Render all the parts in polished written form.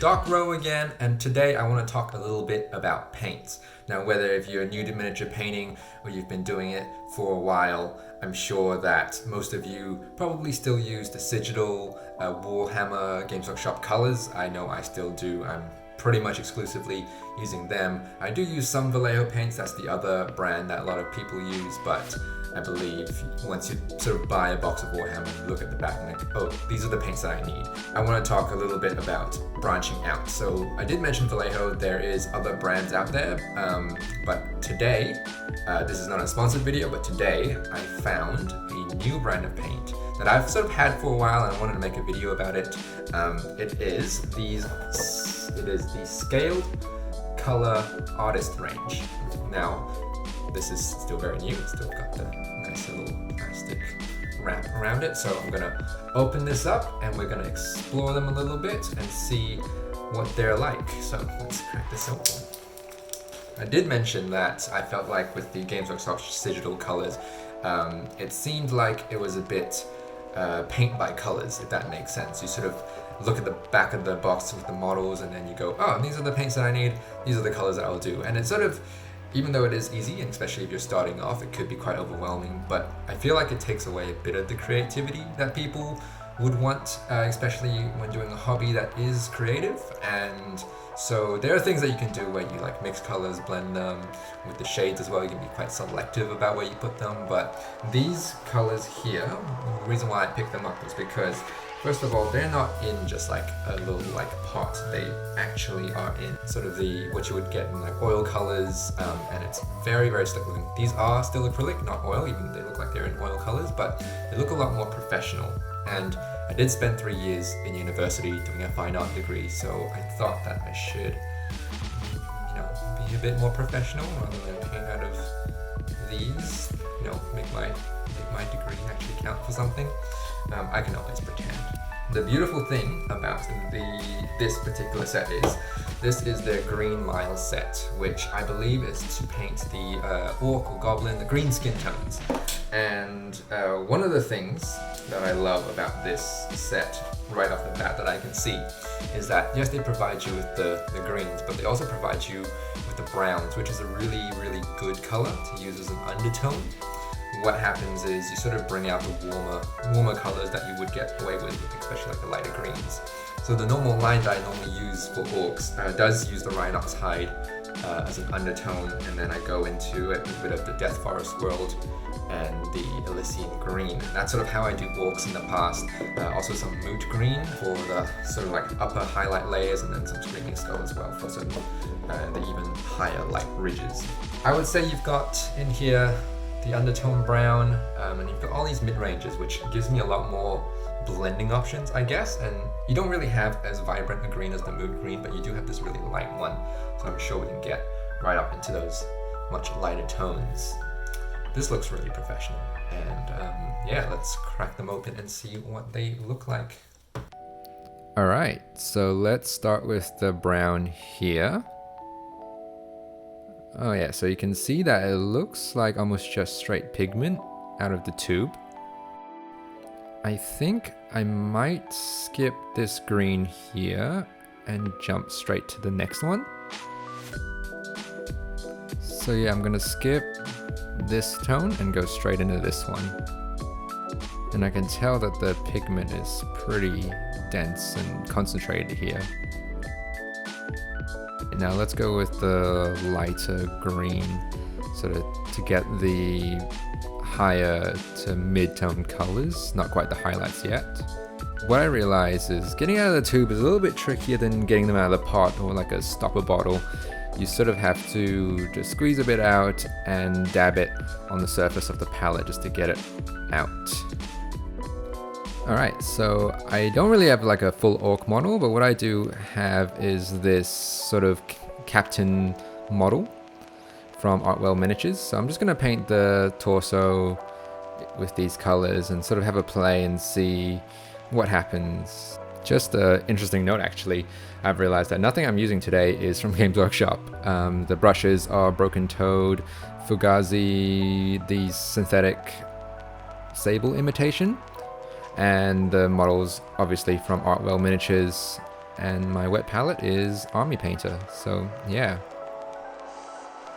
Dark Row again, and today I want to talk a little bit about paints. Now, whether if you're new to miniature painting or you've been doing it for a while, I'm sure that most of you probably still use the Sigil, Warhammer, Games Workshop colors. I know I still do. I'm pretty much exclusively using them. I do use some Vallejo paints, that's the other brand that a lot of people use, but I believe once you sort of buy a box of Warhammer, you look at the back and think, oh, these are the paints that I need. I want to talk a little bit about branching out. So I did mention Vallejo, there is other brands out there, but today, this is not a sponsored video, but today I found a new brand of paint that I've sort of had for a while and I wanted to make a video about it. It is the Scaled Color Artist range. Now, this is still very new, it's still got the nice little plastic wrap around it. So I'm gonna open this up and we're gonna explore them a little bit and see what they're like. So let's crack this open. I did mention that I felt like with the Games Workshop Sigil colors, it seemed like it was a bit paint by colors, if that makes sense. You sort of look at the back of the box with the models and then you go, oh, these are the paints that I need, these are the colors that I'll do. And it's sort of, even though it is easy, and especially if you're starting off, it could be quite overwhelming, but I feel like it takes away a bit of the creativity that people would want, especially when doing a hobby that is creative. And so there are things that you can do where you like mix colors, blend them with the shades as well. You can be quite selective about where you put them, but these colors here, the reason why I picked them up is because first of all, they're not in just like a little like pot. They actually are in sort of what you would get in like oil colors, and it's very, very slick looking. These are still acrylic, not oil, even though they look like they're in oil colors, but they look a lot more professional. And I did spend 3 years in university doing a fine art degree, so I thought that I should, be a bit more professional rather than paint out of these. Make my degree actually count for something. I can always pretend. The beautiful thing about this particular set is, this is their Green Mile set, which I believe is to paint the orc or goblin, the green skin tones. And one of the things that I love about this set, right off the bat that I can see, is that yes, they provide you with the greens, but they also provide you with the browns, which is a really, really good color to use as an undertone. What happens is you sort of bring out the warmer colors that you would get away with, especially like the lighter greens. So the normal line that I normally use for orcs does use the Rhinox hide as an undertone, and then I go into it with a bit of the Death Forest world and the Elysian green. And that's sort of how I do orcs in the past. Also some moot green for the sort of like upper highlight layers, and then some screaming skull as well for sort of the even higher light ridges. I would say you've got in here the undertone brown, and you've got all these mid-ranges, which gives me a lot more blending options, I guess. And you don't really have as vibrant a green as the mood green, but you do have this really light one, so I'm sure we can get right up into those much lighter tones. This looks really professional, and yeah, let's crack them open and see what they look like. Alright, so let's start with the brown here. Oh yeah, so you can see that it looks like almost just straight pigment out of the tube. I think I might skip this green here and jump straight to the next one. So yeah, I'm gonna skip this tone and go straight into this one. And I can tell that the pigment is pretty dense and concentrated here. Now let's go with the lighter green, sort of to get the higher to mid-tone colors, not quite the highlights yet. What I realize is getting out of the tube is a little bit trickier than getting them out of the pot or like a stopper bottle. You sort of have to just squeeze a bit out and dab it on the surface of the palette just to get it out. Alright, so I don't really have like a full orc model, but what I do have is this sort of captain model from Artwell Miniatures. So I'm just going to paint the torso with these colors and sort of have a play and see what happens. Just an interesting note actually, I've realized that nothing I'm using today is from Games Workshop. The brushes are Broken Toad, Fugazi, the synthetic sable imitation, and the models obviously from Artwell Miniatures. and my wet palette is Army Painter, so yeah.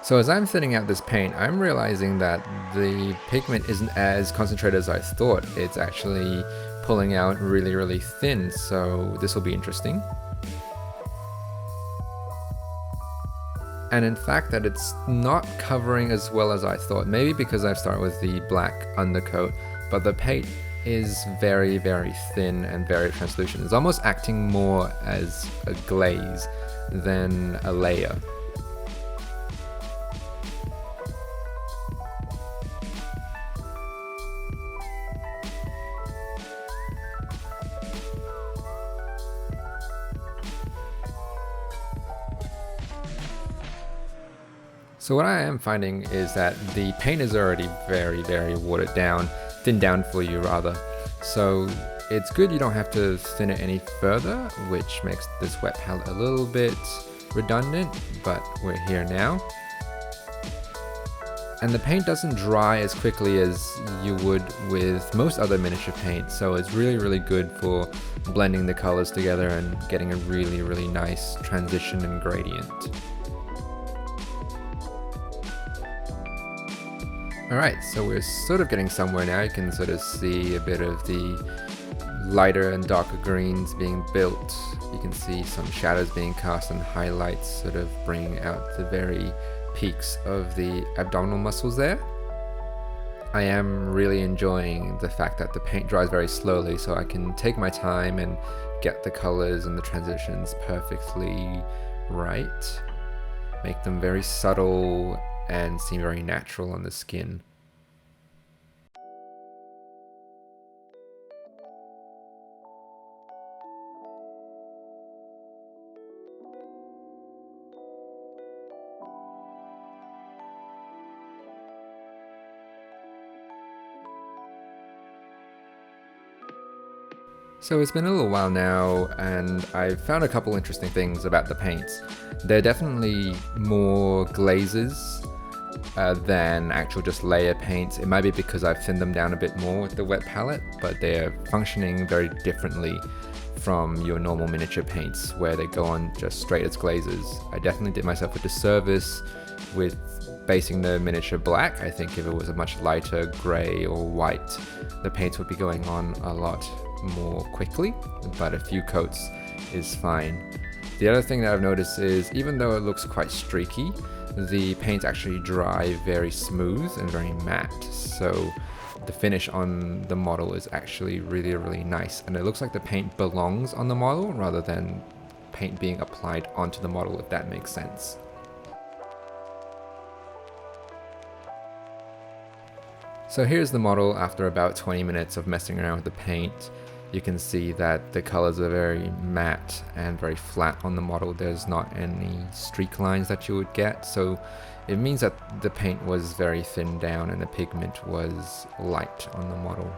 So as I'm thinning out this paint, I'm realizing that the pigment isn't as concentrated as I thought. It's actually pulling out really, really thin, so this will be interesting. And in fact that it's not covering as well as I thought, maybe because I've started with the black undercoat, but the paint is very, very thin and very translucent. It's almost acting more as a glaze than a layer. So what I am finding is that the paint is already very, very watered down, thinned down for you rather. So it's good you don't have to thin it any further, which makes this wet palette a little bit redundant, but we're here now. And the paint doesn't dry as quickly as you would with most other miniature paint, so it's really, really good for blending the colors together and getting a really, really nice transition and gradient. Alright, so we're sort of getting somewhere now. You can sort of see a bit of the lighter and darker greens being built. You can see some shadows being cast and highlights sort of bringing out the very peaks of the abdominal muscles there. I am really enjoying the fact that the paint dries very slowly, so I can take my time and get the colors and the transitions perfectly right. Make them very subtle and seem very natural on the skin. So it's been a little while now, and I've found a couple interesting things about the paints. They're definitely more glazes than actual just layer paints. It might be because I've thinned them down a bit more with the wet palette, but they're functioning very differently from your normal miniature paints where they go on just straight as glazes. I definitely did myself a disservice with basing the miniature black. I think if it was a much lighter grey or white, the paints would be going on a lot more quickly, but a few coats is fine. The other thing that I've noticed is even though it looks quite streaky, the paints actually dry very smooth and very matte, so the finish on the model is actually really, really nice, and it looks like the paint belongs on the model rather than paint being applied onto the model, if that makes sense. So here's the model after about 20 minutes of messing around with the paint. You can see that the colors are very matte and very flat on the model. There's not any streak lines that you would get, so it means that the paint was very thinned down and the pigment was light on the model.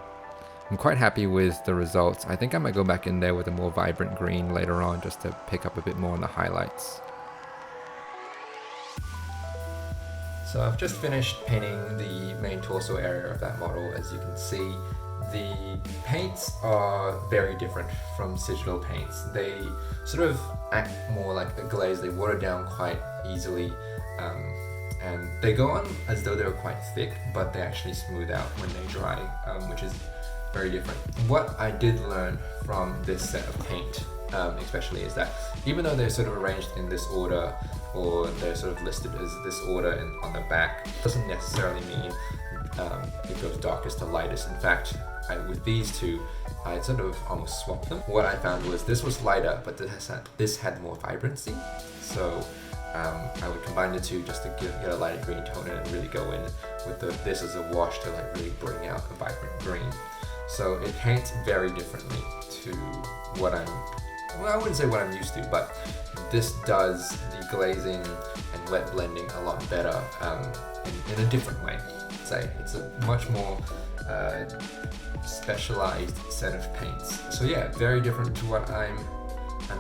I'm quite happy with the results. I think I might go back in there with a more vibrant green later on just to pick up a bit more on the highlights. So I've just finished painting the main torso area of that model. As you can see, the paints are very different from sigil paints. They sort of act more like a glaze. They water down quite easily, and they go on as though they were quite thick, but they actually smooth out when they dry, which is very different. What I did learn from this set of paint, especially, is that even though they're sort of arranged in this order, or they're sort of listed as this order on the back, doesn't necessarily mean it goes darkest to lightest. In fact, with these two, I sort of almost swapped them. What I found was this was lighter, but this had more vibrancy. So I would combine the two just to get a lighter green tone and really go in with this as a wash to like really bring out a vibrant green. So it paints very differently to what I wouldn't say what I'm used to, but this does the glazing and wet blending a lot better in a different way. Say it's a much more specialized set of paints. So yeah, very different to what I'm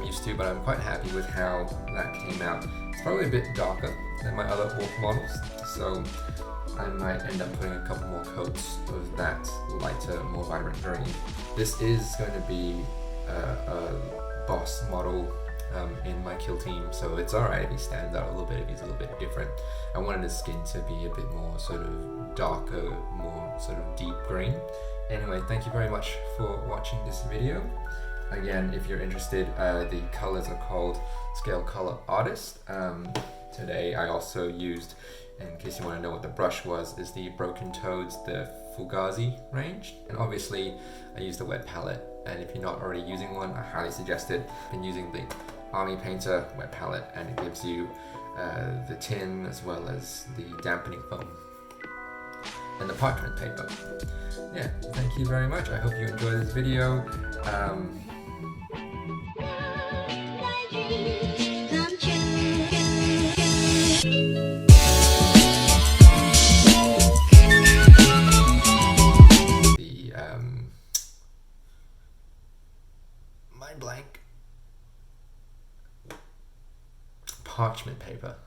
used to, but I'm quite happy with how that came out. It's probably a bit darker than my other orc models, so I might end up putting a couple more coats of that lighter, more vibrant green. This is going to be a boss model in my kill team, so it's alright if he stands out a little bit, if he's a little bit different. I wanted his skin to be a bit more sort of darker, more sort of deep green. Anyway, thank you very much for watching this video. Again, if you're interested, the colors are called Scale Color Artist. Today I also used, in case you want to know what the brush was, is the Broken Toads, the Fugazi range. And obviously I used a wet palette, and if you're not already using one, I highly suggest it. I've been using the Army Painter wet palette, and it gives you the tin as well as the dampening foam and the parchment paper. Yeah, thank you very much. I hope you enjoyed this video. Mind blank. Parchment paper.